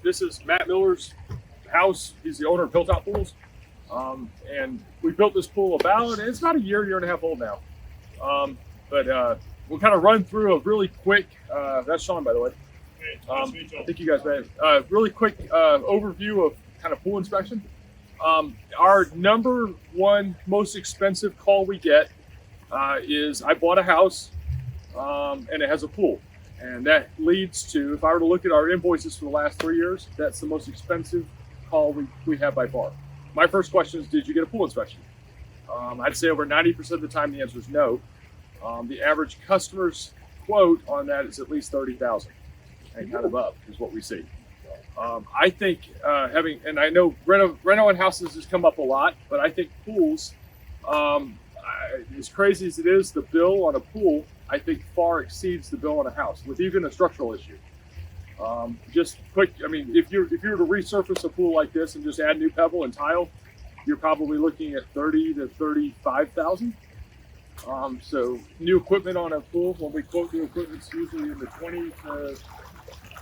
This is Matt Miller's house. He's the owner of Hilltop Pools. And we built this pool it's about a year and a half old now. But we'll kind of run through a really quick, that's Sean, by the way. I think you guys met. Really quick overview of kind of pool inspection. Our number one most expensive call we get is I bought a house and it has a pool. And that leads to, if I were to look at our invoices for the last 3 years, that's the most expensive call we have by far. My first question is, did you get a pool inspection? I'd say over 90% of the time the answer is no. The average customer's quote on that is at least $30,000 and kind of up is what we see. I think and I know reno on houses has come up a lot, but I think pools, as crazy as it is, the bill on a pool, I think far exceeds the bill on a house with even a structural issue. Just quick, I mean, if you were to resurface a pool like this and just add new pebble and tile, you're probably looking at $30,000 to $35,000. So new equipment on a pool, when we quote new equipment, it's usually in the $20,000 to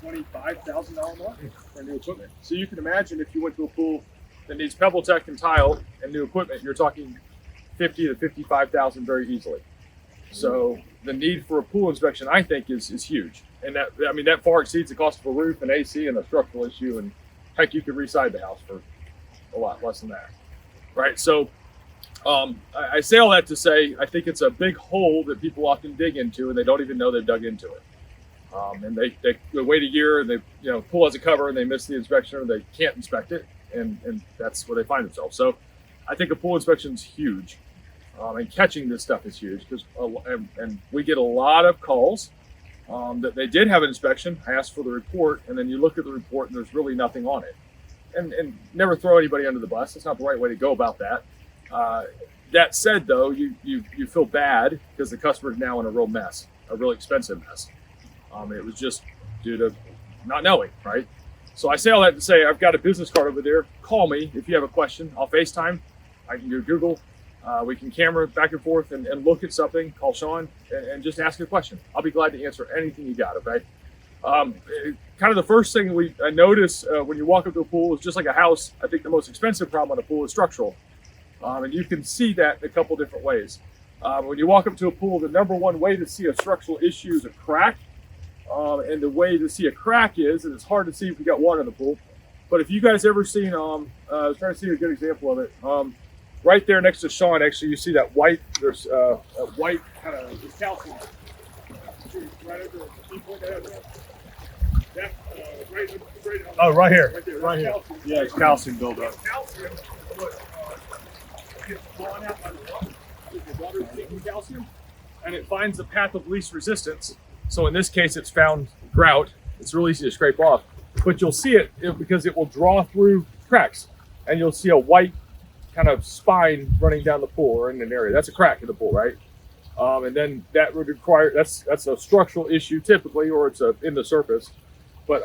$25,000 mark for new equipment. So you can imagine if you went to a pool that needs pebble tech and tile and new equipment, you're talking $50,000 to $55,000 very easily. So the need for a pool inspection, I think, is huge. And that far exceeds the cost of a roof and AC and a structural issue. And heck, you could reside the house for a lot less than that. Right. So I say all that to say, I think it's a big hole that people often dig into and they don't even know they've dug into it. And they wait a year and they, pool has a cover and they miss the inspection or they can't inspect it. And that's where they find themselves. So I think a pool inspection is huge. And catching this stuff is huge because and we get a lot of calls that they did have an inspection. I asked for the report, and then you look at the report and there's really nothing on it. And never throw anybody under the bus. That's not the right way to go about that. That said, though, you feel bad because the customer is now in a real mess, a real expensive mess. It was just due to not knowing, right? So I say all that to say I've got a business card over there. Call me if you have a question. I'll FaceTime. I can do Google. We can camera back and forth and look at something, call Sean, and just ask a question. I'll be glad to answer anything you got, okay? Kind of the first thing I notice when you walk up to a pool is just like a house. I think the most expensive problem on a pool is structural. And you can see that in a couple different ways. When you walk up to a pool, the number one way to see a structural issue is a crack. And the way to see a crack is, and it's hard to see if you got water in the pool, but if you guys ever seen, I was trying to see a good example of it. Right there next to Sean, actually, you see that white, there's a white kind of calcium. Right over there. Can you point that out there? Right here. Right here. Calcium. Yeah, it's calcium buildup. Calcium is what gets drawn out by the water. The water is taking calcium, and it finds the path of least resistance. So in this case, it's found grout. It's really easy to scrape off, but you'll see it because it will draw through cracks, and you'll see a white kind of spine running down the pool or in an area. That's a crack in the pool, right? And then that would require, that's a structural issue typically, or it's in the surface. But,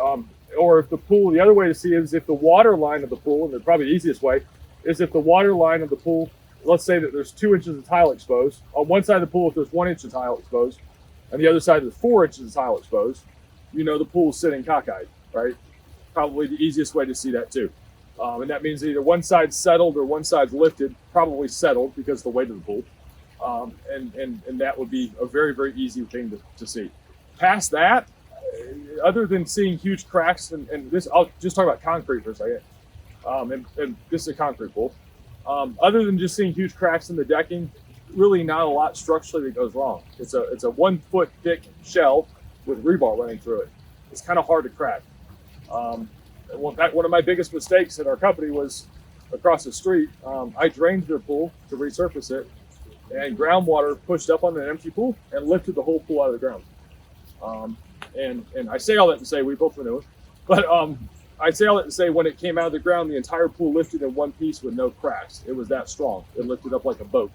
or if the pool, the other way to see it is if the water line of the pool, and probably the easiest way, is if the water line of the pool, let's say that there's 2 inches of tile exposed. On one side of the pool, if there's 1 inch of tile exposed, and the other side there's 4 inches of tile exposed, the pool is sitting cockeyed, right? Probably the easiest way to see that too. And that means either one side's settled or one side's lifted, probably settled because of the weight of the pool. And that would be a very, very easy thing to see. Past that, other than seeing huge cracks, and this, I'll just talk about concrete for a second. And this is a concrete pool. Other than just seeing huge cracks in the decking, really not a lot structurally that goes wrong. It's a 1 foot thick shell with rebar running through it. It's kind of hard to crack. One of my biggest mistakes at our company was across the street. I drained their pool to resurface it, and groundwater pushed up on an empty pool and lifted the whole pool out of the ground. And I say all that to say we both knew it, but I say all that to say when it came out of the ground, the entire pool lifted in one piece with no cracks. It was that strong. It lifted up like a boat.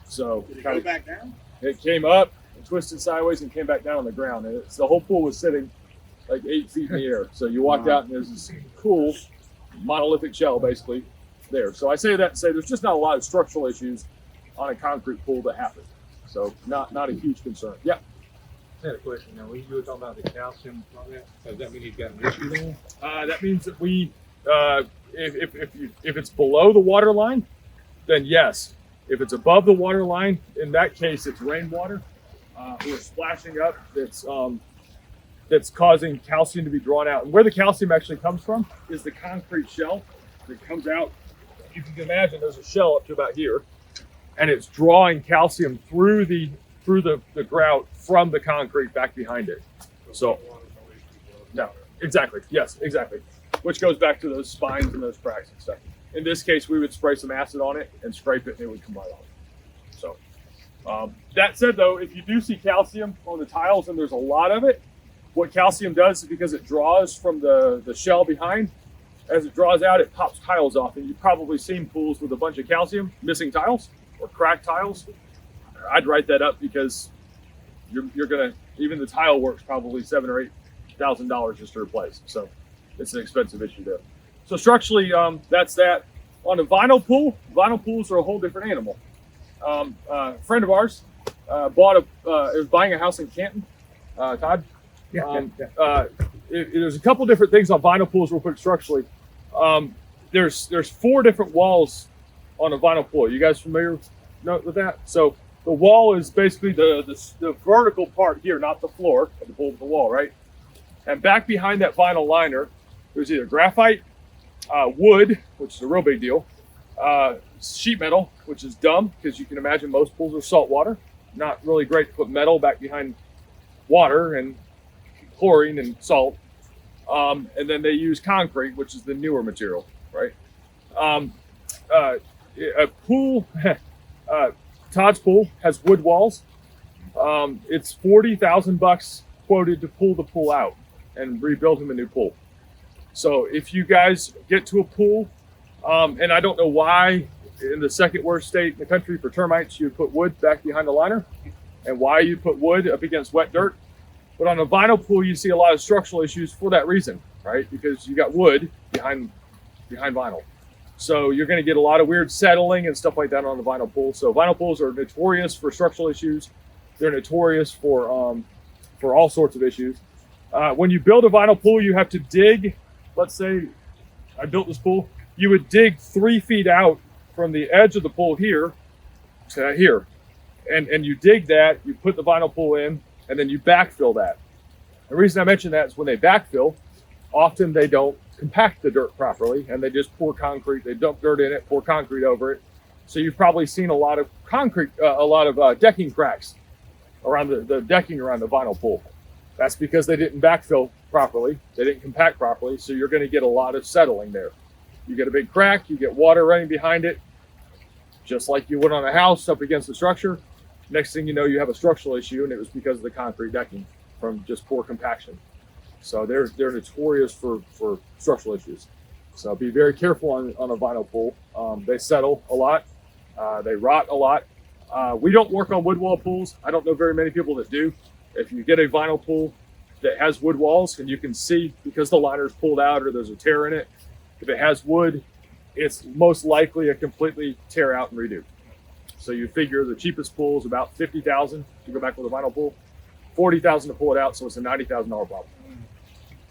So did it go back down? It came up, and twisted sideways, and came back down on the ground. And the whole pool was sitting like 8 feet in the air. So you walked out and there's this cool monolithic shell basically there. So I say that to say there's just not a lot of structural issues on a concrete pool that happen. So not a huge concern. Yeah. I had a question now. When you were talking about the calcium, does that mean he's got an issue there? That means that if it's below the water line, then yes. If it's above the water line, in that case, it's rainwater or splashing up that's causing calcium to be drawn out. And where the calcium actually comes from is the concrete shell that comes out. You can imagine there's a shell up to about here, and it's drawing calcium through the grout from the concrete back behind it. So, no, exactly, yes, exactly. Which goes back to those spines and those cracks and stuff. In this case, we would spray some acid on it and scrape it, and it would come right off. So, that said, though, if you do see calcium on the tiles and there's a lot of it, what calcium does is because it draws from the shell behind, as it draws out, it pops tiles off. And you've probably seen pools with a bunch of calcium missing tiles or cracked tiles. I'd write that up because you're gonna, even the tile work's probably $7,000 or $8,000 just to replace. So it's an expensive issue there. So structurally, that's that. On a vinyl pool, vinyl pools are a whole different animal. A friend of ours was buying a house in Canton. Todd. There's a couple different things on vinyl pools real quick structurally. There's 4 different walls on a vinyl pool. You guys familiar with that? So the wall is basically the vertical part here, not the floor of the pool, but the wall, right? And back behind that vinyl liner, there's either graphite, wood, which is a real big deal, sheet metal, which is dumb because you can imagine most pools are salt water. Not really great to put metal back behind water and chlorine and salt. And then they use concrete, which is the newer material, right? A pool, Todd's pool has wood walls. It's $40,000 quoted to pull the pool out and rebuild him a new pool. So if you guys get to a pool, and I don't know why in the second worst state in the country for termites, you put wood back behind the liner and why you put wood up against wet dirt. But on a vinyl pool, you see a lot of structural issues for that reason, right? Because you got wood behind vinyl. So you're going to get a lot of weird settling and stuff like that on the vinyl pool. So vinyl pools are notorious for structural issues. They're notorious for all sorts of issues. When you build a vinyl pool, you have to dig. Let's say I built this pool. You would dig 3 feet out from the edge of the pool here to here. And you dig that, you put the vinyl pool in, and then you backfill that. The reason I mention that is when they backfill, often they don't compact the dirt properly, and they just pour concrete. They dump dirt in it, pour concrete over it. So you've probably seen a lot of concrete, decking cracks around the decking around the vinyl pool. That's because they didn't backfill properly. They didn't compact properly. So you're going to get a lot of settling there. You get a big crack, you get water running behind it, just like you would on a house up against the structure. Next thing you know, you have a structural issue, and it was because of the concrete decking from just poor compaction. So they're notorious for structural issues. So be very careful on a vinyl pool. They settle a lot. They rot a lot. We don't work on wood wall pools. I don't know very many people that do. If you get a vinyl pool that has wood walls, and you can see because the liner's pulled out or there's a tear in it, if it has wood, it's most likely a completely tear out and redo. So you figure the cheapest pool is about $50,000 to go back with a vinyl pool, $40,000 to pull it out, so it's a $90,000 problem.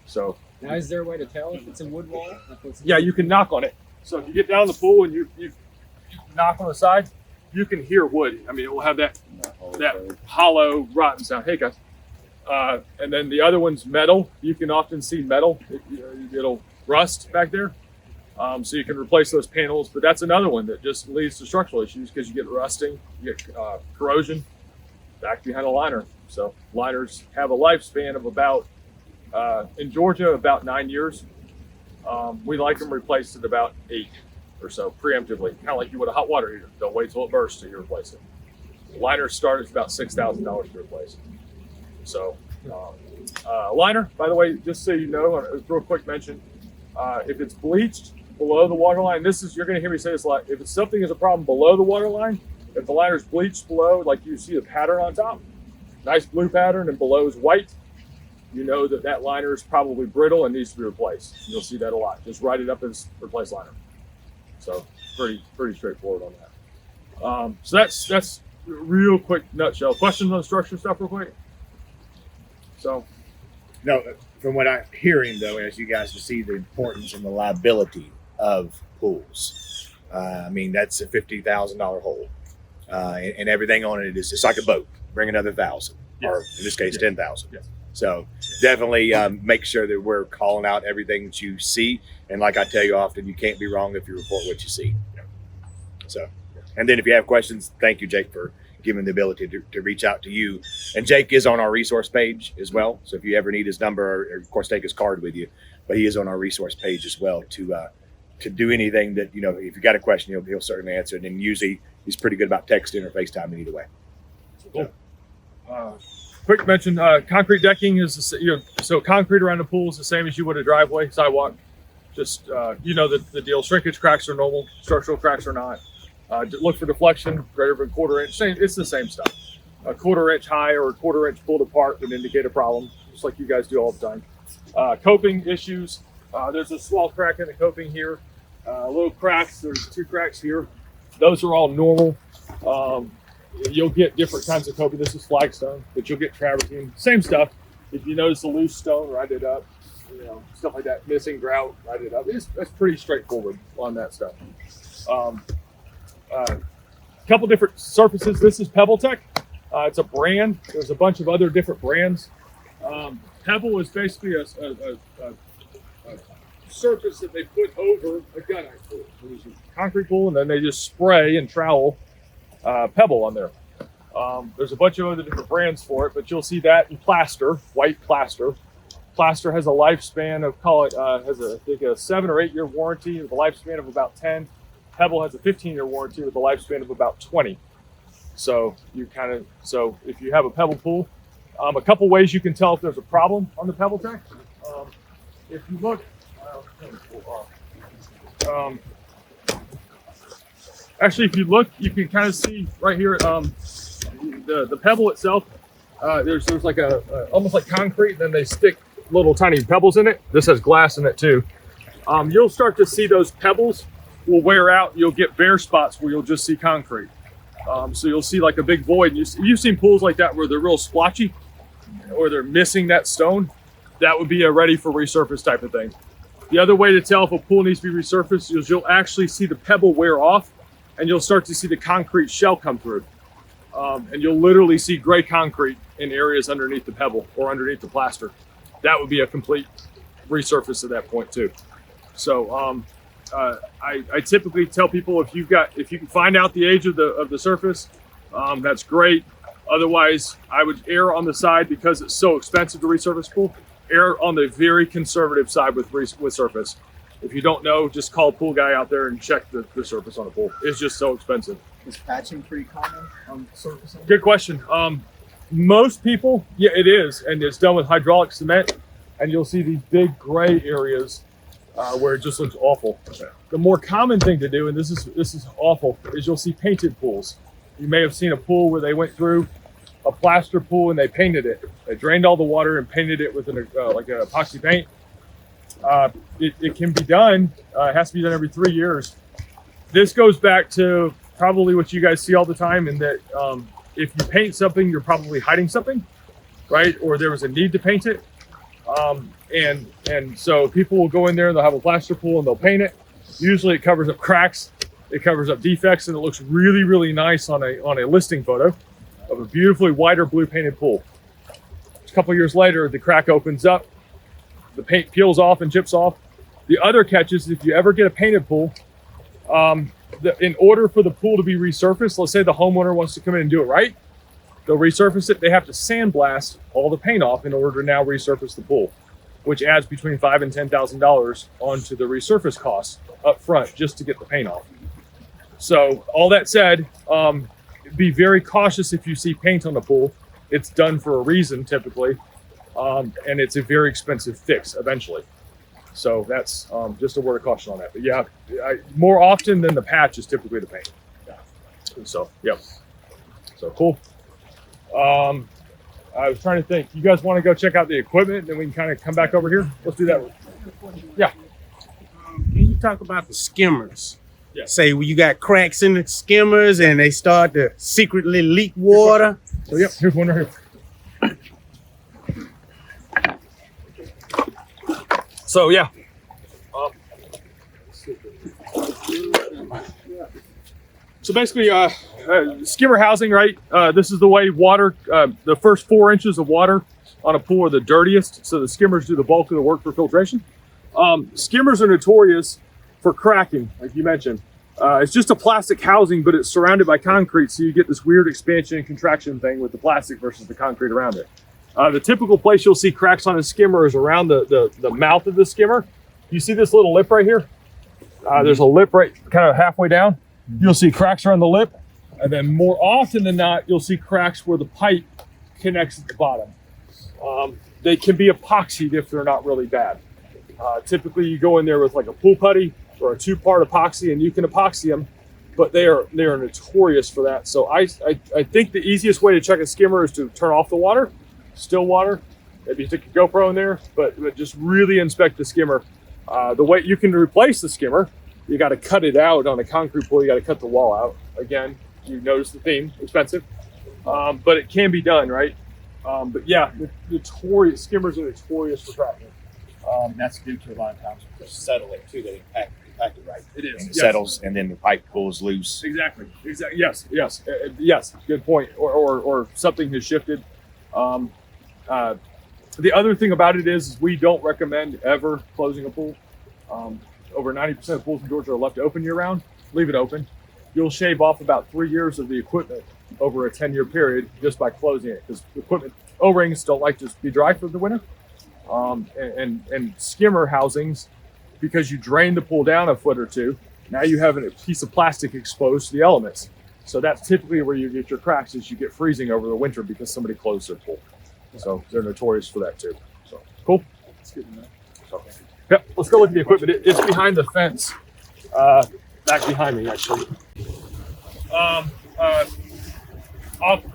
So now, is there a way to tell if it's a wood wall? Yeah, you can knock on it. So if you get down the pool and you knock on the side, you can hear wood. I mean, it will have that hollow, rotten sound. Hey guys. And then the other one's metal. You can often see metal. It'll rust back there. So you can replace those panels, but that's another one that just leads to structural issues because you get rusting, you get corrosion back behind a liner. So liners have a lifespan of about, in Georgia, about 9 years. We like them replaced at about 8 or so, preemptively, kind of like you would a hot water heater. Don't wait till it bursts till you replace it. Liners start at about $6,000 to replace. So liner, by the way, just so you know, a real quick mention, if it's bleached below the water line, you're going to hear me say this a lot. If something is a problem below the water line, if the liner's bleached below, like you see a pattern on top, nice blue pattern, and below is white, you know that liner is probably brittle and needs to be replaced. You'll see that a lot. Just write it up as replace liner. So pretty straightforward on that. So that's a real quick nutshell. Questions on structure stuff real quick? So No, from what I'm hearing though, as you guys can see the importance and the liability of pools. I mean, that's a $50,000 hole, and everything on it is it's like a boat. Bring another 1,000, or in this case, 10,000. Yes. So definitely make sure that we're calling out everything that you see. And like I tell you often, you can't be wrong if you report what you see. So, and then if you have questions, thank you, Jake, for giving the ability to reach out to you. And Jake is on our resource page as well. So if you ever need his number, or of course take his card with you, but he is on our resource page as well to do anything that, you know, if you got a question, he'll certainly answer it. And usually he's pretty good about texting or FaceTiming either way. Cool. Quick mention, concrete decking is, so concrete around the pool is the same as you would a driveway, sidewalk. Just, the deal. Shrinkage cracks are normal, structural cracks are not. Look for deflection, greater than quarter-inch. It's the same stuff. A quarter-inch high or a quarter-inch pulled apart would indicate a problem, just like you guys do all the time. Coping issues. There's a small crack in the coping here. Little cracks. There's 2 cracks here. Those are all normal. You'll get different kinds of coping. This is flagstone, but you'll get travertine. Same stuff. If you notice a loose stone, write it up. Stuff like that. Missing grout, write it up. That's pretty straightforward on that stuff. Couple different surfaces. This is Pebble Tech. It's a brand. There's a bunch of other different brands. Pebble is basically a surface that they put over a gunite pool. So there's a concrete pool, and then they just spray and trowel pebble on there. There's a bunch of other different brands for it, but you'll see that in plaster, white plaster. Plaster has a lifespan of, I think a 7 or 8 year warranty with a lifespan of about 10. Pebble has a 15-year warranty with a lifespan of about 20. So if you have a Pebble pool, a couple ways you can tell if there's a problem on the Pebble Tech. If you look, actually, if you look, you can kind of see right here, the pebble itself. There's like almost like concrete, and then they stick little tiny pebbles in it. This has glass in it too. You'll start to see those pebbles will wear out. You'll get bare spots where you'll just see concrete. So you'll see like a big void. You've seen pools like that where they're real splotchy, or they're missing that stone. That would be a ready for resurface type of thing. The other way to tell if a pool needs to be resurfaced is you'll actually see the pebble wear off, and you'll start to see the concrete shell come through. And you'll literally see gray concrete in areas underneath the pebble or underneath the plaster. That would be a complete resurface at that point too. So I typically tell people if you can find out the age of the surface, that's great. Otherwise, I would err on the side, because it's so expensive to resurface pool. Err on the very conservative side with surface. If you don't know, just call a pool guy out there and check the surface on a pool. It's just so expensive. Is patching pretty common on surfacing? Good question. Most people, yeah, it is, and it's done with hydraulic cement, and you'll see these big gray areas where it just looks awful. The more common thing to do, and this is awful, is you'll see painted pools. You may have seen a pool where they went through a plaster pool and they painted it. They drained all the water and painted it with like an epoxy paint. It can be done. It has to be done every 3 years. This goes back to probably what you guys see all the time, in that if you paint something, you're probably hiding something, right? Or there was a need to paint it. And so people will go in there and they'll have a plaster pool and they'll paint it. Usually it covers up cracks, it covers up defects, and it looks really, really nice on a listing photo of a beautifully white or blue painted pool. A couple years later, the crack opens up, the paint peels off and chips off. The other catch is, if you ever get a painted pool, in order for the pool to be resurfaced, let's say the homeowner wants to come in and do it right, they'll resurface it. They have to sandblast all the paint off in order to now resurface the pool, which adds between $5,000 and $10,000 onto the resurface costs up front just to get the paint off. So all that said, be very cautious if you see paint on the pool. It's done for a reason typically, and it's a very expensive fix eventually. So that's just a word of caution on that. But yeah, more often than the patch is typically the paint. So, yep. So cool. I was trying to think. You guys want to go check out the equipment, and we can kind of come back over here? Let's do that. Yeah. Can you talk about the skimmers? Yeah. Say when you got cracks in the skimmers and they start to secretly leak water. So yep, here's one right here. So yeah. So basically, skimmer housing, right? This is the way water, the first 4 inches of water on a pool are the dirtiest. So the skimmers do the bulk of the work for filtration. Skimmers are notorious for cracking, like you mentioned. It's just a plastic housing, but it's surrounded by concrete. So you get this weird expansion and contraction thing with the plastic versus the concrete around it. The typical place you'll see cracks on a skimmer is around the mouth of the skimmer. You see this little lip right here? There's a lip right kind of halfway down. You'll see cracks around the lip. And then more often than not, you'll see cracks where the pipe connects at the bottom. They can be epoxied if they're not really bad. Typically you go in there with like a pool putty or a 2-part epoxy and you can epoxy them, but they are notorious for that. So I think the easiest way to check a skimmer is to turn off the water, still water, maybe stick a GoPro in there, but just really inspect the skimmer. The way you can replace the skimmer, you got to cut it out on a concrete pool. You got to cut the wall out. Again, you notice the theme, expensive, but it can be done, right? But yeah, notorious skimmers are notorious for cracking. And that's due to a lot of times settling too. They impact it right. It is. And it Yes. settles, and then the pipe pulls loose. Exactly. Yes. Yes. Good point. Or something has shifted. The other thing about it is we don't recommend ever closing a pool. Over 90% of pools in Georgia are left open year round. Leave it open. You'll shave off about 3 years of the equipment over a 10-year period just by closing it, because equipment O-rings don't like to be dry for the winter. And skimmer housings, because you drain the pool down a foot or two, now you have a piece of plastic exposed to the elements. So that's typically where you get your cracks, is you get freezing over the winter because somebody closed their pool. So they're notorious for that too. So cool. That's good to know. So, yep, let's go look at the equipment. It's behind the fence, back behind me actually.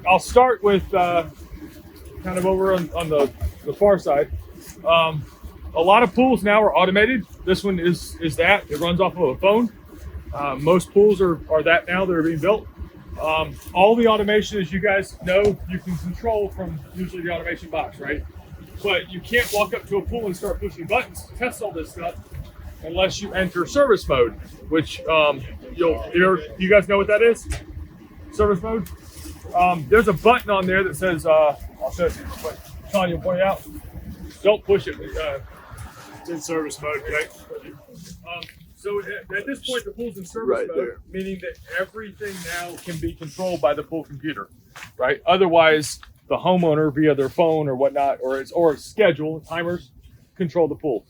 I'll start with kind of over on the far side. A lot of pools now are automated. This one is that. It runs off of a phone. Most pools are that now that are being built. All the automation, as you guys know, you can control from usually the automation box, right? But you can't walk up to a pool and start pushing buttons to test all this stuff unless you enter service mode, which you guys know what that is? Service mode? There's a button on there that says, I'll show it to you real quick. Sean, you'll point it out. Don't push it. It's in service mode, right? So at this point, the pool's in service mode, meaning that everything now can be controlled by the pool computer, right? Otherwise, the homeowner via their phone or whatnot, or schedule timers, control the pool.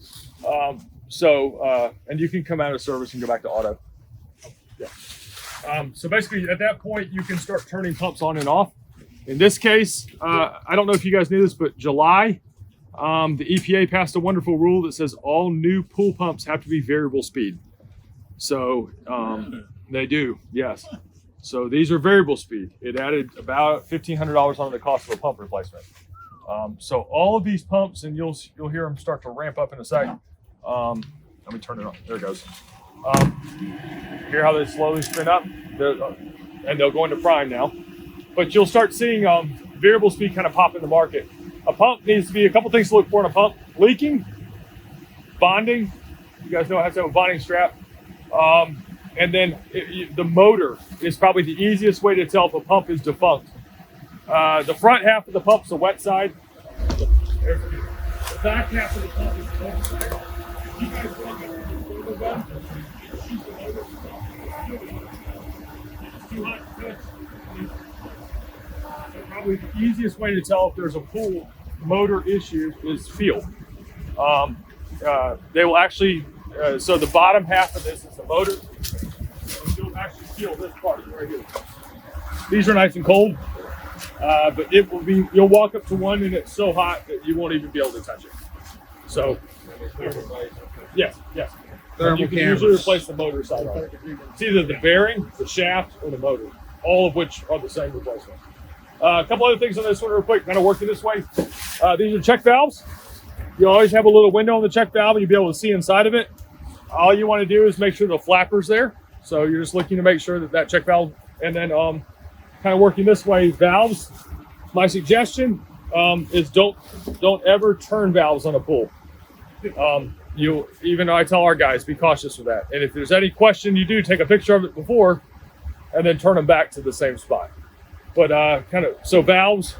And you can come out of service and go back to auto. Yeah. So basically, at that point, you can start turning pumps on and off. In this case, I don't know if you guys knew this, but July, the EPA passed a wonderful rule that says all new pool pumps have to be variable speed. So they do, yes. So these are variable speed. It added about $1,500 on the cost of a pump replacement. So all of these pumps, and you'll hear them start to ramp up in a second. Let me turn it on. There it goes. Hear how they slowly spin up? And they'll go into prime now. But you'll start seeing variable speed kind of pop in the market. A pump needs to be a couple things to look for in a pump: leaking, bonding. You guys know it has to have a bonding strap. And then the motor is probably the easiest way to tell if a pump is defunct. The front half of the pump's the wet side. The back half of the pump is the wet side. If you guys want to shoot the motor, it's too hot to touch. So probably the easiest way to tell if there's a pool motor issue is feel. They will actually, so the bottom half of this is the motor. And you'll actually feel this part right here. These are nice and cold, but it will be, you'll walk up to one and it's so hot that you won't even be able to touch it. So, yes. And you can usually replace the motor side on it. It's either the bearing, the shaft, or the motor, all of which are the same replacement. A couple other things on this one real quick, kind of working this way. These are check valves. You always have a little window on the check valve and you'll be able to see inside of it. All you want to do is make sure the flapper's there. So you're just looking to make sure that check valve, and then kind of working this way, valves. My suggestion is don't ever turn valves on a pool. even though I tell our guys, be cautious with that. And if there's any question you do, take a picture of it before and then turn them back to the same spot. But so valves,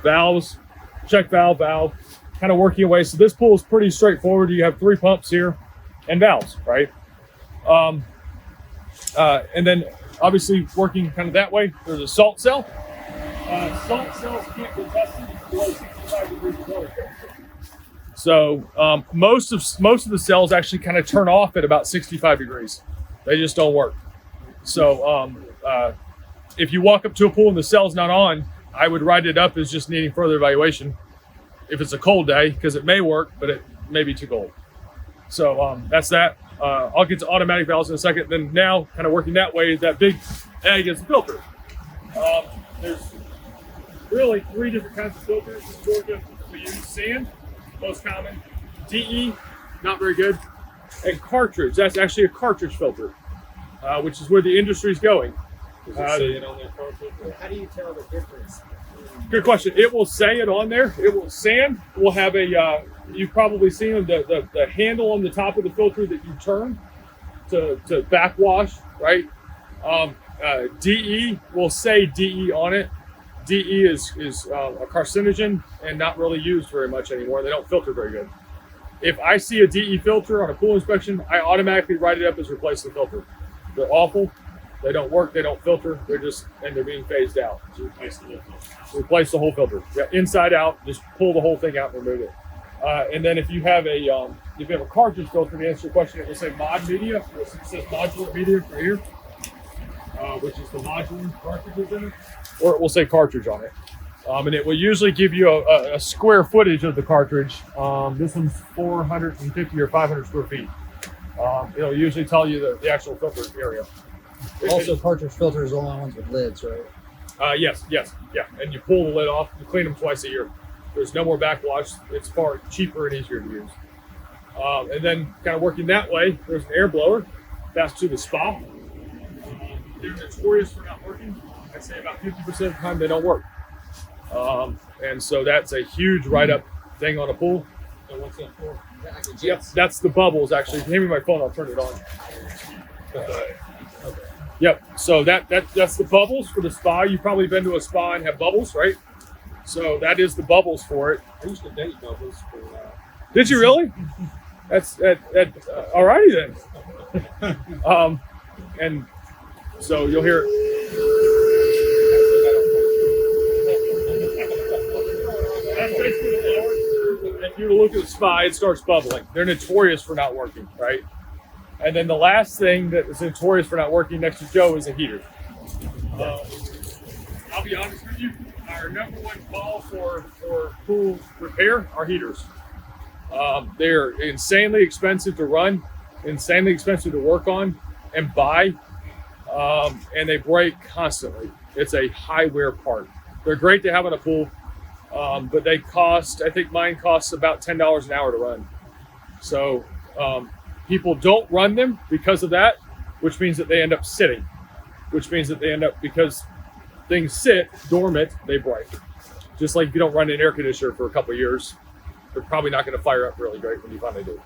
check valve, kind of working away. So this pool is pretty straightforward. You have 3 pumps here and valves, right? And then obviously working kind of that way, there's a salt cell. Salt cells can't be tested below 65 degrees water temperature. So most of the cells actually kind of turn off at about 65 degrees. They just don't work. So if you walk up to a pool and the cell's not on, I would write it up as just needing further evaluation. If it's a cold day, because it may work, but it may be too cold. So that's that. I'll get to automatic valves in a second. Then now, kind of working that way, that big egg is the filter. There's really 3 different kinds of filters in Georgia. We use sand, most common, DE, not very good, and cartridge. That's actually a cartridge filter, which is where the industry's going. Does it say it on their cartridge? How do you tell the difference? Good question. It will say it on there. It will sand. Will have a. You've probably seen the handle on the top of the filter that you turn to backwash, right? DE will say DE on it. DE is a carcinogen and not really used very much anymore. They don't filter very good. If I see a DE filter on a pool inspection, I automatically write it up as replace the filter. They're awful. They don't work. They don't filter. They're being phased out. So replace the whole filter. Replace the whole filter. Yeah, inside out. Just pull the whole thing out and remove it. And then if you have a cartridge filter, to answer your question, it will say mod media. It says modular media right here, which is the modular cartridges in it, or it will say cartridge on it. And it will usually give you a square footage of the cartridge. This one's 450 or 500 square feet. It'll usually tell you the actual filter area. Also, cartridge filters are the only ones with lids, right? Yes, yeah. And you pull the lid off. You clean them twice a year. There's no more backwash. It's far cheaper and easier to use. And then kind of working that way, there's an air blower. That's to the spa. They're notorious for not working. I'd say about 50% of the time they don't work. And so that's a huge write-up thing on a pool. So what's that for? Yep, that's the bubbles actually. Hand me my phone, I'll turn it on. Yep, so that's the bubbles for the spa. You've probably been to a spa and have bubbles, right? So that is the bubbles for it. I used to date bubbles for Did you really? That's alrighty then. And so you'll hear it. That's basically the blower. If you look at the spa, it starts bubbling. They're notorious for not working, right? And then the last thing that is notorious for not working next to Joe is a heater. I'll be honest with you, our number one call for pool repair are heaters. They're insanely expensive to run, insanely expensive to work on and buy, and they break constantly. It's a high wear part. They're great to have in a pool, but they cost, I think mine costs about $10 an hour to run. So people don't run them because of that, which means that they end up sitting, which means that they end up, because things sit dormant, they break. Just like if you don't run an air conditioner for a couple of years, they're probably not going to fire up really great when you finally do.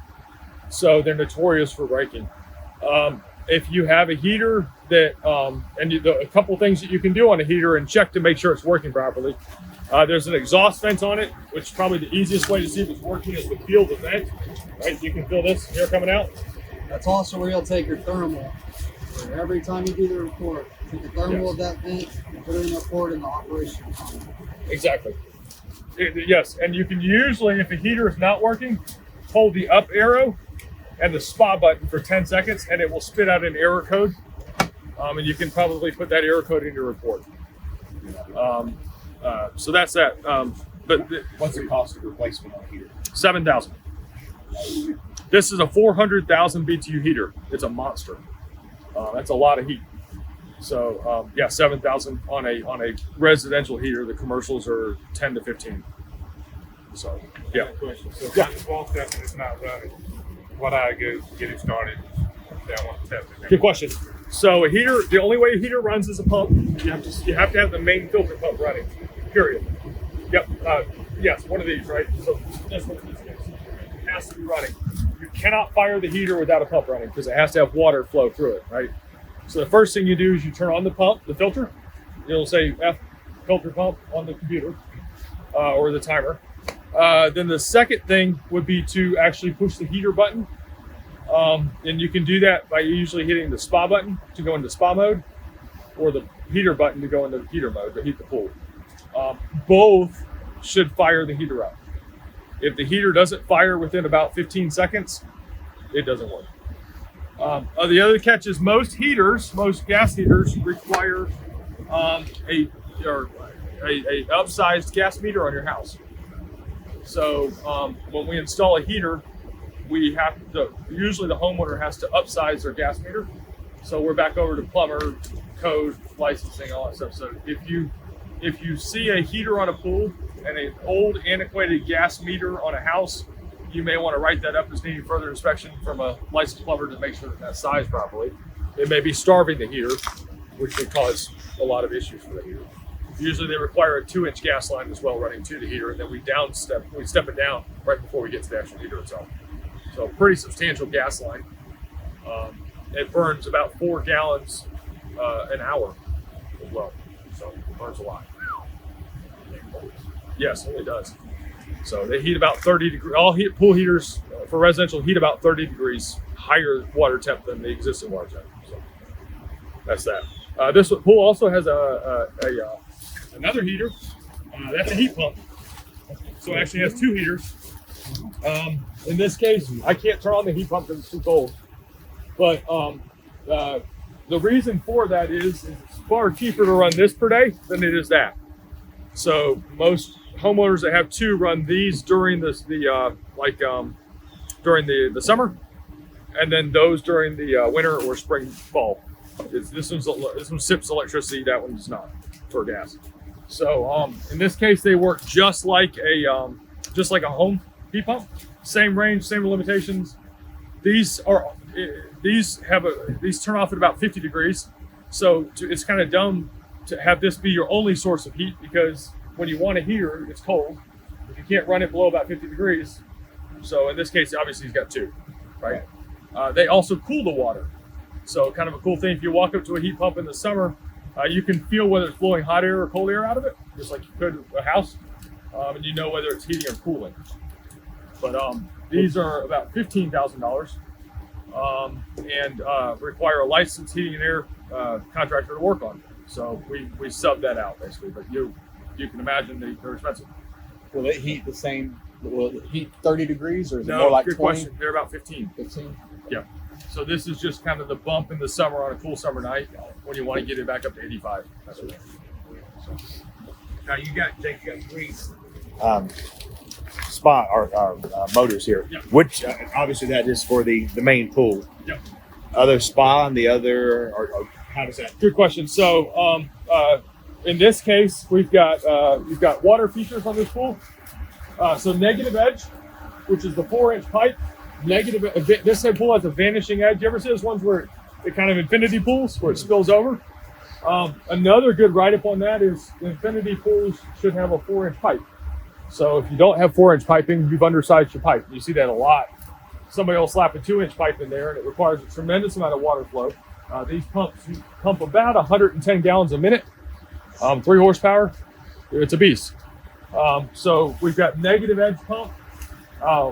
So they're notorious for breaking. If you have a heater that, a couple things that you can do on a heater and check to make sure it's working properly. There's an exhaust vent on it, which is probably the easiest way to see if it's working is to feel the vent. Right, you can feel this air coming out. That's also where you'll take your thermal. So every time you do the report, take the thermal of that vent and put it in the report in the operation. Exactly. Yes, and you can usually, if a heater is not working, hold the up arrow and the spa button for 10 seconds, and it will spit out an error code. And you can probably put that error code in your report. So that's that. What's the cost of replacement on a heater? $7,000. This is a 400,000 BTU heater. It's a monster. That's a lot of heat. So yeah, 7,000 on a residential heater. The commercials are 10 to 15. So yeah. Question. So if I just walked up and it's not running, what I go get it started? Say I want to test it. Good question. So a heater, the only way a heater runs is a pump. You have to have the main filter pump running. Period. Yep. Yes, one of these, right? So this one has to be running. you cannot fire the heater without a pump running because it has to have water flow through it, right? So the first thing you do is you turn on the pump, the filter. It'll say F filter pump on the computer or the timer. Then the second thing would be to actually push the heater button. And you can do that by usually hitting the spa button to go into spa mode or the heater button to go into heater mode to heat the pool. Both should fire the heater up. If the heater doesn't fire within about 15 seconds, it doesn't work. The other catch is most gas heaters require a upsized gas meter on your house. So when we install a heater, usually the homeowner has to upsize their gas meter. So we're back over to plumber, code, licensing, all that stuff. So if you see a heater on a pool and an old antiquated gas meter on a house, you may want to write that up as needing further inspection from a licensed plumber to make sure that that's sized properly. It may be starving the heater, which would cause a lot of issues for the heater. Usually they require a 2-inch gas line as well running to the heater, and then we step it down right before we get to the actual heater itself. So pretty substantial gas line. It burns about 4 gallons an hour as well. So it burns a lot. Yes, it does. So they heat about 30 degrees. All pool heaters for residential heat about 30 degrees higher water temp than the existing water temp. So that's that. This pool also has another heater. That's a heat pump. So it actually has 2 heaters. In this case, I can't turn on the heat pump because it's too cold. But the reason for that is it's far cheaper to run this per day than it is that. So most homeowners that have 2 run these during during the summer, and then those during the winter or spring, fall. This one sips electricity. That one does not for gas. So in this case, they work just like a home heat pump. Same range, same limitations. These turn off at about 50 degrees. So it's kind of dumb to have this be your only source of heat, because when you want a heater, it's cold. If you can't run it below about 50 degrees. So in this case, obviously he's got 2, right? They also cool the water. So kind of a cool thing, if you walk up to a heat pump in the summer, you can feel whether it's blowing hot air or cold air out of it, just like you could a house. And you know whether it's heating or cooling. But these are about $15,000 and require a licensed heating and air contractor to work on. So we sub that out basically, but you can imagine they're expensive. Will it heat the same? Will it heat 30 degrees, or is it No, more like good 20? question. They're about 15. 15? Yeah. So this is just kind of the bump in the summer on a cool summer night when you want to get it back up to 85. That's what so. Now you got 3 spot or motors here. Yeah. Which obviously that is for the main pool. Yeah. Other spa and the other, or how does that? Good question. So in this case, we've got water features on this pool. So negative edge, which is the 4-inch pipe. This pool has a vanishing edge. You ever see those ones where it kind of infinity pools where it spills over? Another good write-up on that is infinity pools should have a 4-inch pipe. So if you don't have 4-inch piping, you've undersized your pipe. You see that a lot. Somebody will slap a 2-inch pipe in there, and it requires a tremendous amount of water flow. These pumps pump about 110 gallons a minute, 3 horsepower. It's a beast. So we've got negative edge pump,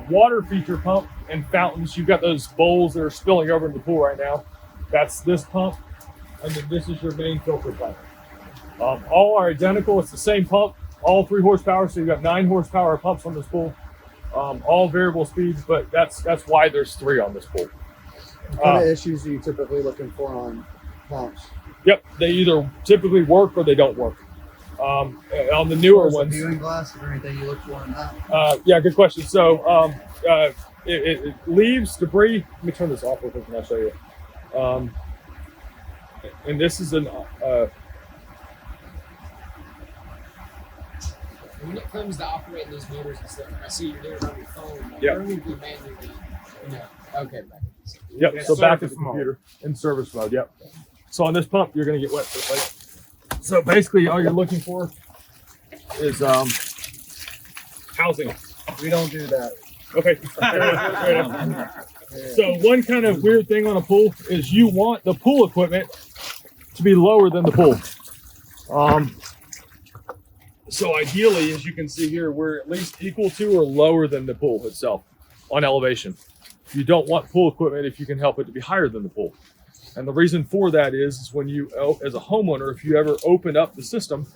water feature pump, and fountains. You've got those bowls that are spilling over in the pool right now. That's this pump, and then this is your main filter pump. All are identical. It's the same pump, all 3 horsepower. So you've got 9 horsepower pumps on this pool, all variable speeds. But that's why there's 3 on this pool. What kind of issues are you typically looking for on pumps? Yep, they either typically work or they don't work. On the newer Is there ones, viewing glass, is there anything you look for in that? yeah, good question. So it leaves debris. Let me turn this off real quick and I'll show you. And this is an when it comes to operating these motors and stuff, I see you're doing it on your phone. Like, Yeah. Where would we manually, okay, back. yep. Yeah, So back at service the mode. computer in service mode. Yep. So on this pump, you're going to get wet. So basically, all you're looking for is housing. We don't do that. Okay. Fair enough. So one kind of weird thing on a pool is you want the pool equipment to be lower than the pool. So ideally, as you can see here, we're at least equal to or lower than the pool itself on elevation. You don't want pool equipment, if you can help it, to be higher than the pool. And the reason for that is when you, as a homeowner, if you ever open up the system,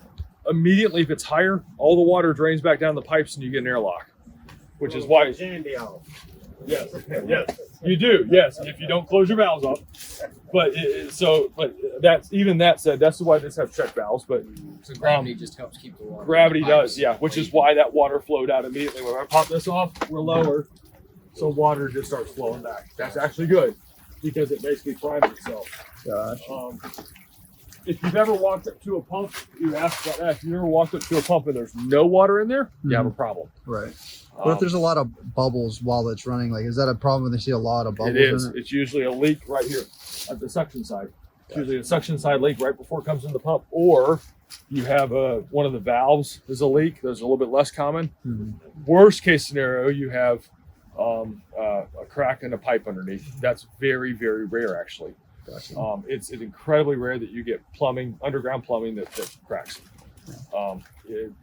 immediately if it's higher, all the water drains back down the pipes and you get an airlock, which is why. Yes, yes, you do. Yes, if you don't close your valves up. But that's even that said, that's why this has check valves. But So gravity just helps keep the water. gravity in the pipes. does, yeah. Which is why that water flowed out immediately. When I pop this off, we're lower, so water just starts flowing back. That's actually good because it basically primes itself. If you've ever walked up to a pump, you asked about that. If you've ever walked up to a pump and there's no water in there, you have a problem. Right. What if there's a lot of bubbles while it's running? Like, is that a problem when they see a lot of bubbles? It is. In it? It's usually a leak right here at the suction side. It's usually a suction side leak right before it comes in the pump, or you have one of the valves is a leak. Those are a little bit less common. Worst case scenario, you have a crack in a pipe underneath. That's very, very rare, actually. Gotcha. It's incredibly rare that you get underground plumbing that cracks.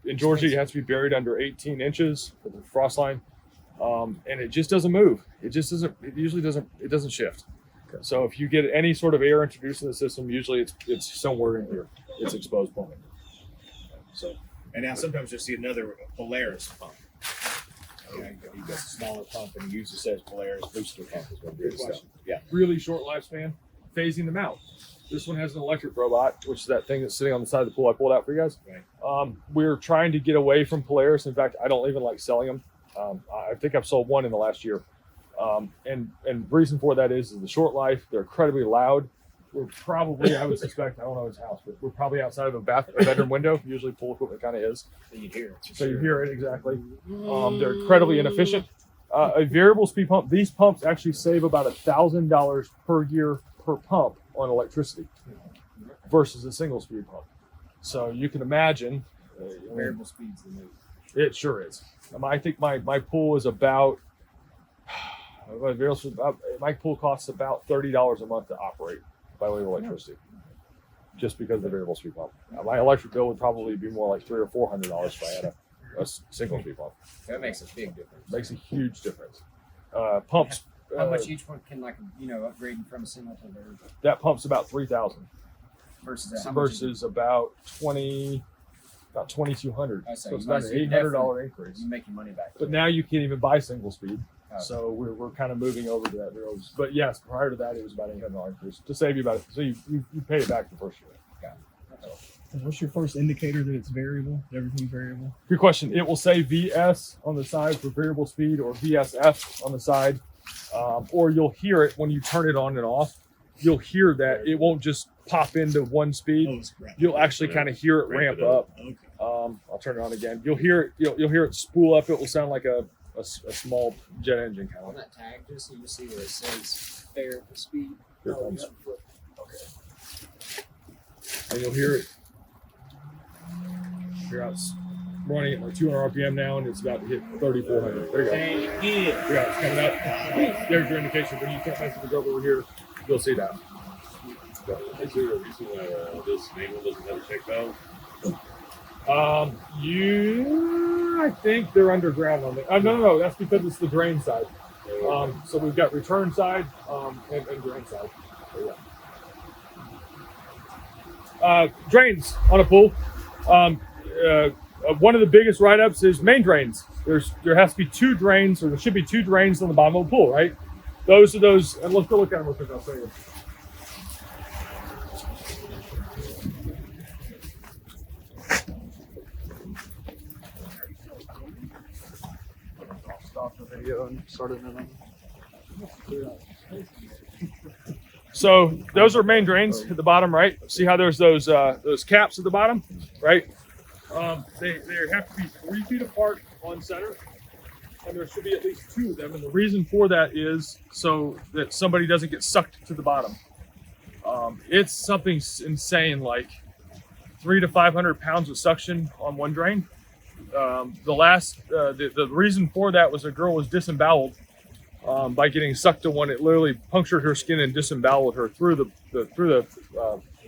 In Georgia, it has to be buried under 18 inches for the frost line, and it just doesn't move. It just doesn't. It usually doesn't. It doesn't shift. Okay. So if you get any sort of air introduced in the system, usually it's somewhere in here. It's exposed plumbing. So And now sometimes you'll see another Polaris pump. You got a smaller pump and he usually says Polaris booster pump is what it is. So, yeah. really short lifespan, phasing them out. This one has an electric robot, which is that thing that's sitting on the side of the pool I pulled out for you guys. Right. We're trying to get away from Polaris. In fact, I don't even like selling them. I think I've sold one in the last year. And the reason for that is the short life. They're incredibly loud. We're probably, I would suspect, I don't know his house, but we're probably outside of a bedroom window. Usually pool equipment kind of is. So you hear it. So you hear it, exactly. They're incredibly inefficient. A variable speed pump, these pumps actually save about $1,000 per year per pump on electricity versus a single speed pump. So you can imagine. Variable speeds the move. It sure is. I think my pool is about, my pool costs about $30 a month to operate by way of electricity, just because of the variable speed pump. My electric bill would probably be more like $300 or $400 if I had a single speed pump. That makes a big difference. Makes a huge difference. Pumps. How much each one can upgrade from a single to variable That pump's about 3,000 versus that? versus about 2,200. I see. So it's You about might an see $800 increase. You make your money back. But now you can't even buy single speed. Okay. So we're kind of moving over to that. But yes, prior to that, it was about $800 increase to save you about it. So you pay it back the first year. What's your first indicator that it's variable? Everything's variable. Good question. It will say VS on the side for variable speed or VSF on the side. Or you'll hear it when you turn it on and off. You'll hear that it won't just pop into one speed. You'll actually kind of hear it ramp up. Okay. I'll turn it on again. You'll hear it. You'll hear it spool up. It will sound like a small jet engine kind On of. that tag, just you see where it says variable speed. Here it comes. And you'll hear it. Here it's running at like 200 RPM now, and it's about to hit 3,400. There you go. Yeah, it's coming up. There's your indication. When you start messing with over here, you'll see that. Is there a reason why this main one doesn't have a check valve? I think they're underground on it. No, that's because it's the drain side. So we've got return side and drain side. So, yeah. Drains on a pool. One of the biggest write-ups is main drains. There has to be two drains, or there should be two drains on the bottom of the pool, right? Those are those, and let's go look at them real quick. I'll show you. Stop the video and start it in. So those are main drains at the bottom, right? See how there's those caps at the bottom, right? They have to be 3 feet apart on center, and there should be at least 2 of them. And the reason for that is so that somebody doesn't get sucked to the bottom. It's something insane, like 300 to 500 pounds of suction on one drain. The reason for that was a girl was disemboweled by getting sucked to one. It literally punctured her skin and disemboweled her through the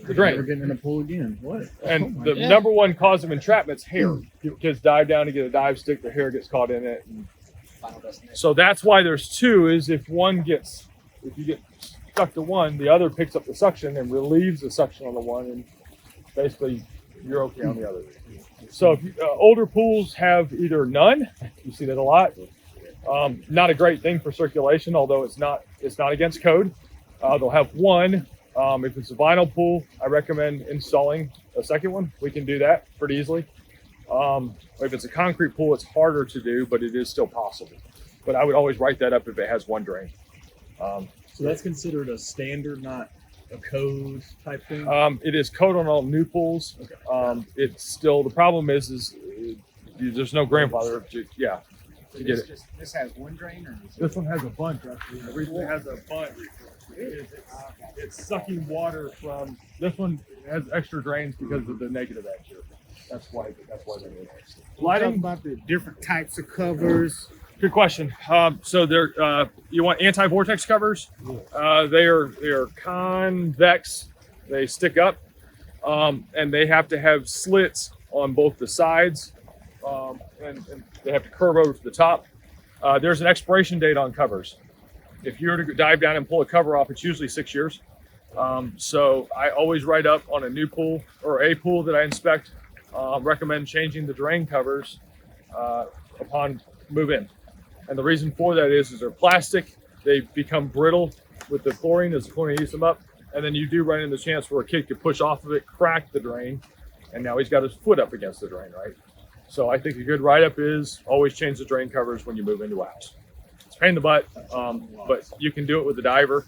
Never drain. getting in a pool again. What? And the Yeah. number one cause of entrapment is hair. Kids dive down to get a dive stick, their hair gets caught in it. And Final destination. so that's why there's two. Is if you get stuck to one, the other picks up the suction and relieves the suction on the one, and basically you're okay on the other. So if older pools have either none, you see that a lot. Not a great thing for circulation, although it's not against code. They'll have one. If it's a vinyl pool, I recommend installing a second one. We can do that pretty easily. If it's a concrete pool, it's harder to do, but it is still possible. But I would always write that up if it has one drain. So that's considered a standard, not a code type thing. It is code on all new pools. It's still, the problem is there's no grandfather. To get it. This has one drain, or This one has a bunch actually. The reason it has a bunch is it's sucking water from. This one has extra drains because of the negative edge. That's why they're in there. Talk Lighting. about the different types of covers. Good question. So they're you want anti-vortex covers? They are convex. They stick up, and they have to have slits on both the sides, and they have to curve over to the top. There's an expiration date on covers. If you were to dive down and pull a cover off, it's usually 6 years. So I always write up on a new pool or a pool that I inspect. Recommend changing the drain covers upon move in. And the reason for that is they're plastic. They become brittle with the chlorine as the chlorine heats them up. And then you do run into the chance where a kid could push off of it, crack the drain, and now he's got his foot up against the drain, right? So I think a good write-up is always change the drain covers when you move into a house. It's a pain in the butt, but you can do it with a diver.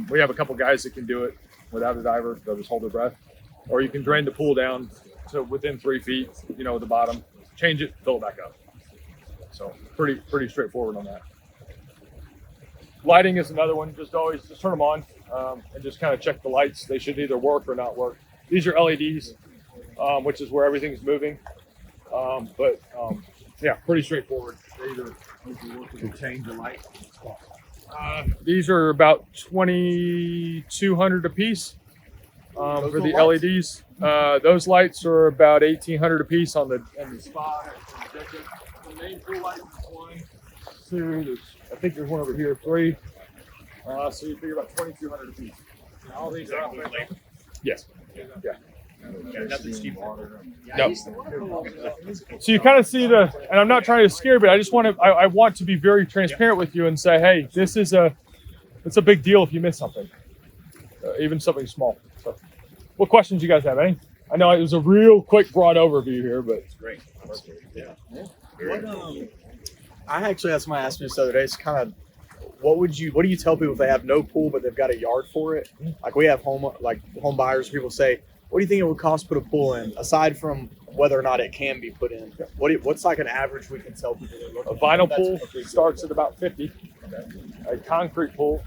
We have a couple guys that can do it without a diver. They'll just hold their breath. Or you can drain the pool down to within 3 feet, the bottom, change it, fill it back up. So pretty straightforward on that. Lighting is another one. Just turn them on and just kind of check the lights. They should either work or not work. These are LEDs, which is where everything's moving. Yeah, pretty straightforward. They either Change the light. these are about 2,200 a piece for the LEDs. Those lights are about 1,800 a piece on the spa. The main pool light is 1, 2. I think there's one over here, 3. So you figure about 2,200 a piece. All these are yes. Yeah. Nothing cheap. No. So you kind of see and I'm not trying to scare you, but I want to be very transparent with you and say, hey, it's a big deal if you miss something, even something small. So, what questions you guys have? Any? I know it was a real quick, broad overview here, but It's great. Yeah. I actually had somebody ask me this the other day. It's kind of, what do you tell people if they have no pool but they've got a yard for it? Like we have home buyers. People say, what do you think it would cost to put a pool in? Aside from whether or not it can be put in, what's like an average we can tell people? a vinyl pool starts at about 50. A concrete pool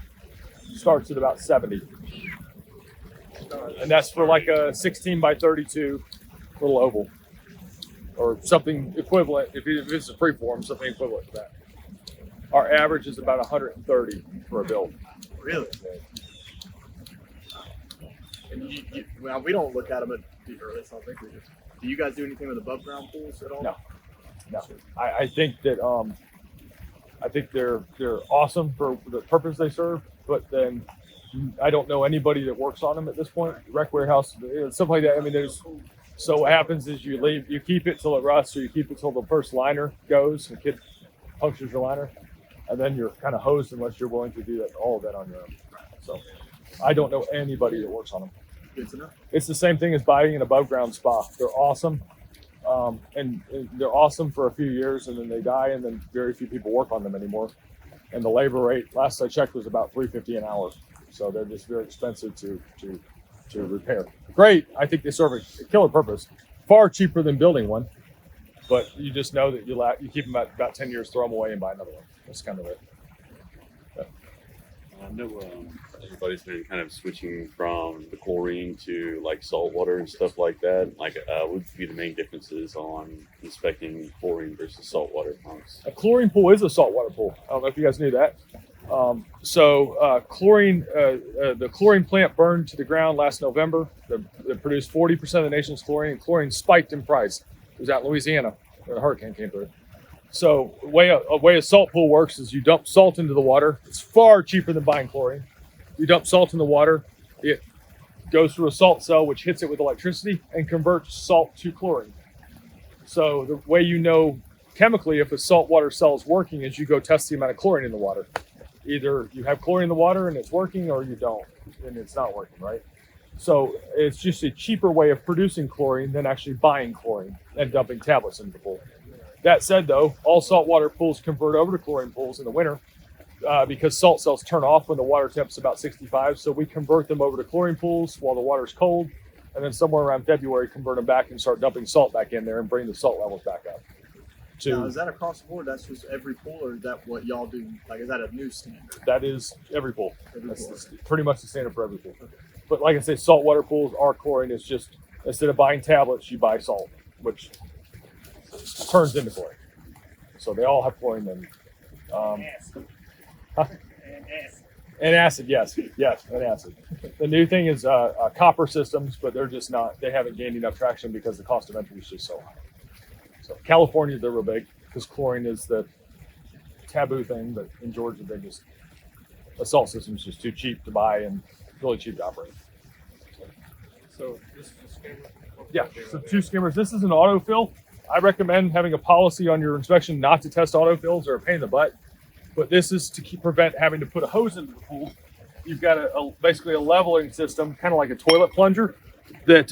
starts at about 70. And that's for like a 16 by 32 little oval or something equivalent. If it's a freeform, something equivalent to that. Our average is about 130 for a build. Really? And well, we don't look at them at the earliest. I don't think we do. Do you guys do anything with above ground pools at all? No. I think that I think they're awesome for the purpose they serve, but then I don't know anybody that works on them at this point. Rec warehouse, stuff like that. I mean, so what happens is you keep it till it rusts, or you keep it till the first liner goes, and the kid punctures your liner, and then you're kind of hosed unless you're willing to do all of that on your own. So I don't know anybody that works on them. Good to know. It's the same thing as buying an above ground spa. They're awesome. And they're awesome for a few years, and then they die, and then very few people work on them anymore. And the labor rate, last I checked, was about $350 an hour. So they're just very expensive to repair. Great, I think they serve a killer purpose. Far cheaper than building one, but you just know that you keep them about 10 years, throw them away, and buy another one. That's kind of it. I know everybody's been kind of switching from the chlorine to like salt water and stuff like that. Like, what would be the main differences on inspecting chlorine versus saltwater pumps? A chlorine pool is a saltwater pool. I don't know if you guys knew that. Chlorine, the chlorine plant burned to the ground last November. It produced 40% of the nation's chlorine, and chlorine spiked in price. It was out in Louisiana where the hurricane came through. So a way a salt pool works is you dump salt into the water. It's far cheaper than buying chlorine. You dump salt in the water. It goes through a salt cell, which hits it with electricity and converts salt to chlorine. So the way you know chemically if a saltwater cell is working is you go test the amount of chlorine in the water. Either you have chlorine in the water and it's working, or you don't and it's not working, right? So it's just a cheaper way of producing chlorine than actually buying chlorine and dumping tablets into the pool. That said, though, all saltwater pools convert over to chlorine pools in the winter because salt cells turn off when the water temp's about 65. So we convert them over to chlorine pools while the water's cold, and then somewhere around February, convert them back and start dumping salt back in there and bring the salt levels back up. Now, is that across the board? That's just every pool, or is that what y'all do? Like, is that a new standard? That is every pool. Every That's pool. pretty much the standard for every pool. But like I say, saltwater pools are chlorine. It's just instead of buying tablets, you buy salt, which turns into chlorine. So they all have chlorine in them. And acid, yes, and acid. The new thing is copper systems, but they're just not. They haven't gained enough traction because the cost of entry is just so high. So California, they're real big because chlorine is the taboo thing, but in Georgia, the salt system is just too cheap to buy and really cheap to operate. So this is a skimmer? Yeah, so 2 skimmers. This is an autofill. I recommend having a policy on your inspection not to test autofills. They're a pain in the butt. But this is to prevent having to put a hose into the pool. You've got basically a leveling system, kind of like a toilet plunger, that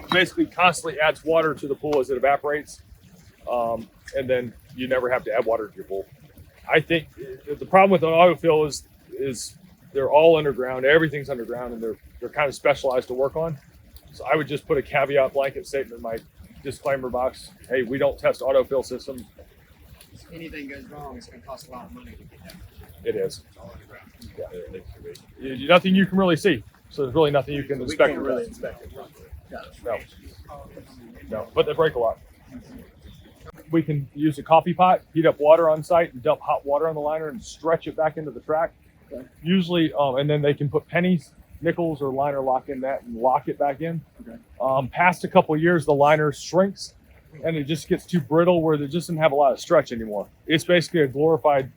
basically constantly adds water to the pool as it evaporates. And then you never have to add water to your pool. I think the problem with an autofill is they're all underground. Everything's underground, and they're kind of specialized to work on. So I would just put a caveat blanket statement in my disclaimer box. Hey, we don't test autofill systems. If anything goes wrong, it's going to cost a lot of money to get that. It is. Yeah. Nothing you can really see. So there's really nothing you can We inspect. can't really inspect it properly. Got it. No, but they break a lot. We can use a coffee pot, heat up water on site, and dump hot water on the liner and stretch it back into the track. Okay. Usually, and then they can put pennies, nickels, or liner lock in that and lock it back in. Okay. Past a couple of years, the liner shrinks and it just gets too brittle where it just doesn't have a lot of stretch anymore. It's basically a glorified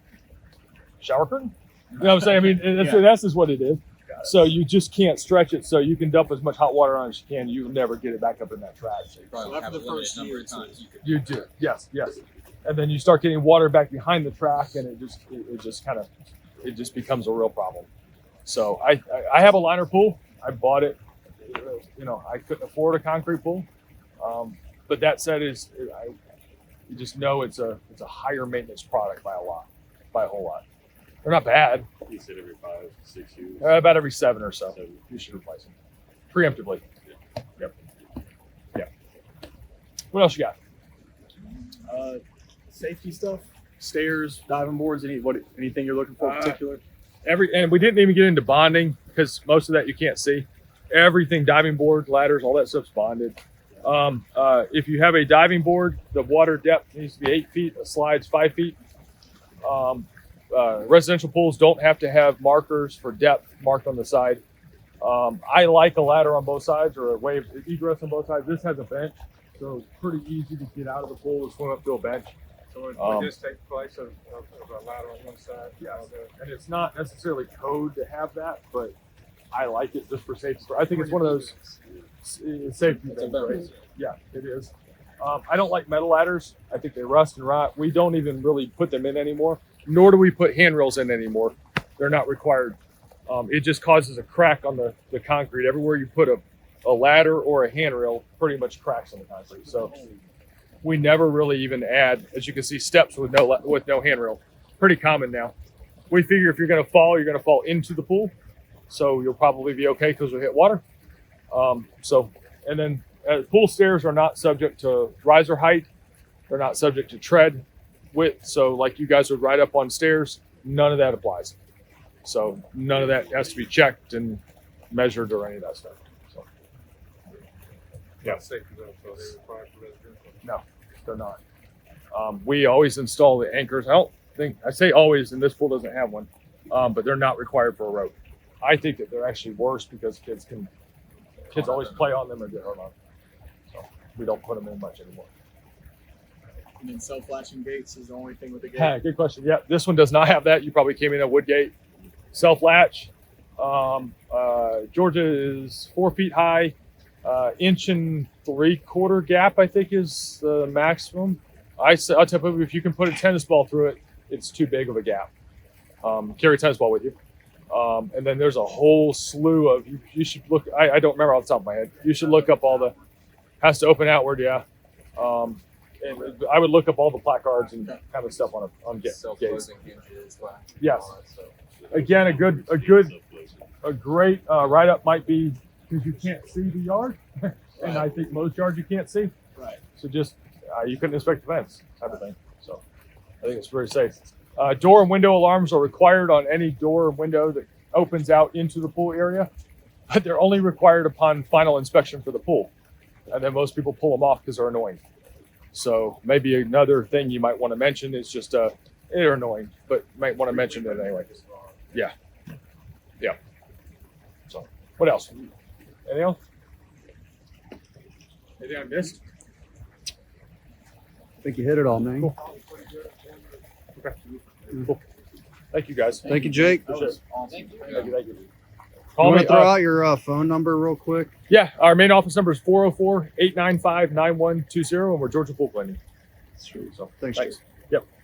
shower curtain. You know what I'm saying? I mean, that's just what it is. So you just can't stretch it. So you can dump as much hot water on as you can. You'll never get it back up in that track. Probably after have the a limited first number year, of times you could. You do, yes. And then you start getting water back behind the track, and it just becomes a real problem. So I have a liner pool. I bought it. I couldn't afford a concrete pool. But that said, you just know it's a higher maintenance product by a whole lot. They're not bad. You said every 5 to 6 years. About every 7 or so, 7. you should replace them preemptively. Yep. Yeah. What else you got? Safety stuff, stairs, diving boards, anything you're looking for in particular? And we didn't even get into bonding because most of that you can't see. Everything, diving board, ladders, all that stuff's bonded. If you have a diving board, the water depth needs to be 8 feet. A slide's 5 feet. Residential pools don't have to have markers for depth marked on the side. I like a ladder on both sides or a way of egress on both sides. This has a bench, so it's pretty easy to get out of the pool and swim up to a bench. So would this take place of a ladder on one side? Yeah, and it's not necessarily code to have that, but I like it just for safety. I think it's one of those safety It's a things, right? bonus. Yeah, it is. I don't like metal ladders. I think they rust and rot. We don't even really put them in anymore, nor do we put handrails in anymore. They're not required. It just causes a crack on the concrete. Everywhere you put a ladder or a handrail, pretty much cracks on the concrete. So we never really even add, as you can see, steps with no handrail. Pretty common now. We figure if you're going to fall, you're going to fall into the pool. So you'll probably be okay because you'll hit water. And then pool stairs are not subject to riser height. They're not subject to tread width. So like you guys would ride up on stairs, none of that applies. So none of that has to be checked and measured or any of that stuff. So Yeah. Safety though, so they require for residential. they're not. We always install the anchors. I say always, and this pool doesn't have one, but they're not required for a rope. I think that they're actually worse because kids always play on them or get hurt on them. So we don't put them in much anymore. And then self-latching gates is the only thing with the gate. Yeah, good question. Yeah, this one does not have that. You probably came in at Woodgate. Self latch. Georgia is 4 feet high. 1.75 inch gap, I think, is the maximum. I'll tell people, if you can put a tennis ball through it, it's too big of a gap. Carry a tennis ball with you. And then there's a whole slew of, you should look, I don't remember off the top of my head. You should look up all the, has to open outward, yeah. And I would look up all the placards and kind of stuff on gates. Self-closing hinges, Yes. Again, a great write up might be because you can't see the yard, and I think most yards you can't see. Right. So just you couldn't inspect the fence type of thing. So I think it's very safe. Door and window alarms are required on any door and window that opens out into the pool area, but they're only required upon final inspection for the pool, and then most people pull them off because they're annoying. So maybe another thing you might want to mention is just they're annoying, but might want to mention it anyway. Yeah. So what else? Anything else? Anything I missed? I think you hit it all, man. Cool. Okay. Cool. Thank you guys. Thank you, Jake. Appreciate it. Thank you. Thank you. You Call want me. to throw out your phone number real quick? Yeah, our main office number is 404-895-9120, and we're Georgia Pool Cleaning. Sweet. So Thanks, thanks. Jake. Yep.